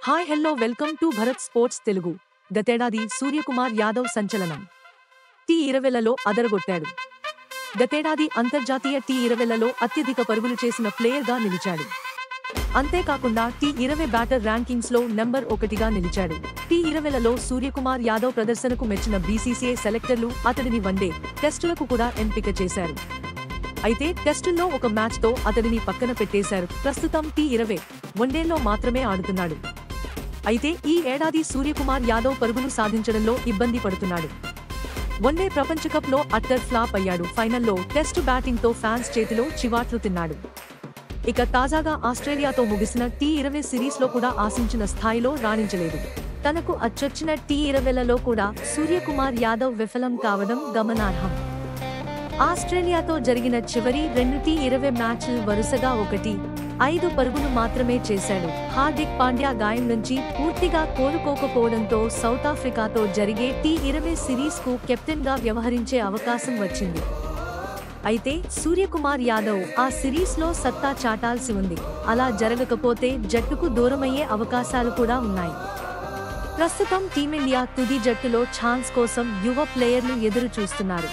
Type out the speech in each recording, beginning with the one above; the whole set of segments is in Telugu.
Hi hello welcome to Bharat sports Telugu. గతేడాది సూర్యకుమార్ యాదవ్ సంచలనం టీ20లలో అదరగొట్టాడు. గతేడాది అంతర్జాతీయ టీ20లలో అత్యధిక పరుగులు చేసిన ప్లేయర్గా నిలిచాడు. అంతేకాకుండా టీ20 బ్యాటర్ ర్యాంకింగ్స్లో నంబర్ 1గా నిలిచాడు. టీ20లలో సూర్యకుమార్ యాదవ్ ప్రదర్శనకు మెచ్చిన బీసీసీఐ సెలెక్టర్లు అతడిని వన్డే, టెస్టులకు కూడా ఎంపిక చేశారు. అయితే టెస్టుల్లో ఒక మ్యాచ్తో అతడిని పక్కన పెట్టేశారు. ప్రస్తుతం టీ20 వన్డేల్లో మాత్రమే ఆడుతున్నాడు. అయితే ఈ ఏడాది సూర్యకుమార్ యాదవ్ పరుగులు సాధించడంలో ఇబ్బంది పడుతున్నాడు. వన్డే ప్రపంచ కప్లో అట్టర్ ఫ్లాప్ అయ్యాడు. ఫైనల్లో టెస్టు బ్యాటింగ్తో ఫ్యాన్స్ చేతిలో చివాట్లు తిన్నాడు. ఇక తాజాగా ఆస్ట్రేలియాతో ముగిసిన టీ20 సిరీస్లో కూడా ఆశించిన స్థాయిలో రాణించలేదు. తనకు అచ్చొచ్చిన టీ20లలో కూడా సూర్యకుమార్ యాదవ్ విఫలం కావడం గమనార్హం. ఆస్ట్రేలియాతో జరిగిన చివరి 2 టీ20 మ్యాచ్లు వరుసగా 1-5 పరుగులు మాత్రమే చేశాడు. హార్దిక్ పాండ్యా గాయం నుంచి పూర్తిగా కోలుకోకపోవడంతో సౌతాఫ్రికాతో జరిగే టీ20 సిరీస్కు కెప్టెన్గా వ్యవహరించే అవకాశం వచ్చింది. అయితే సూర్యకుమార్ యాదవ్ ఆ సిరీస్లో సత్తా చాటాల్సి ఉంది. అలా జరగకపోతే జట్టుకు దూరమయ్యే అవకాశాలు కూడా ఉన్నాయి. ప్రస్తుతం టీమిండియా తుది జట్టులో ఛాన్స్ కోసం యువ ప్లేయర్లు ఎదురు చూస్తున్నారు.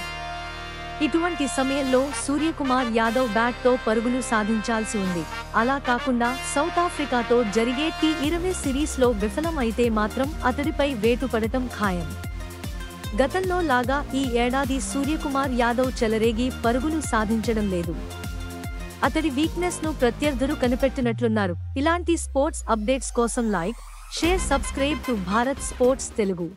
ఇటువంటి సమయంలో సూర్యకుమార్ యాదవ్ బ్యాట్తో పరుగులు సాధించాల్సి ఉంది. అలా కాకుండా సౌతాఫ్రికాతో జరిగే టీ20 సిరీస్లో విఫలం అయితే మాత్రం అతడిపై వేటు పడటం ఖాయం. గతంలో లాగా ఈ ఏడాది సూర్యకుమార్ యాదవ్ చెలరేగి పరుగులు సాధించడం లేదు. అతడి వీక్నెస్ ను ప్రత్యర్థులు కనిపెట్టినట్లున్నారు. ఇలాంటి స్పోర్ట్స్ అప్డేట్స్ కోసం like, share, subscribe to Bharat sports Telugu.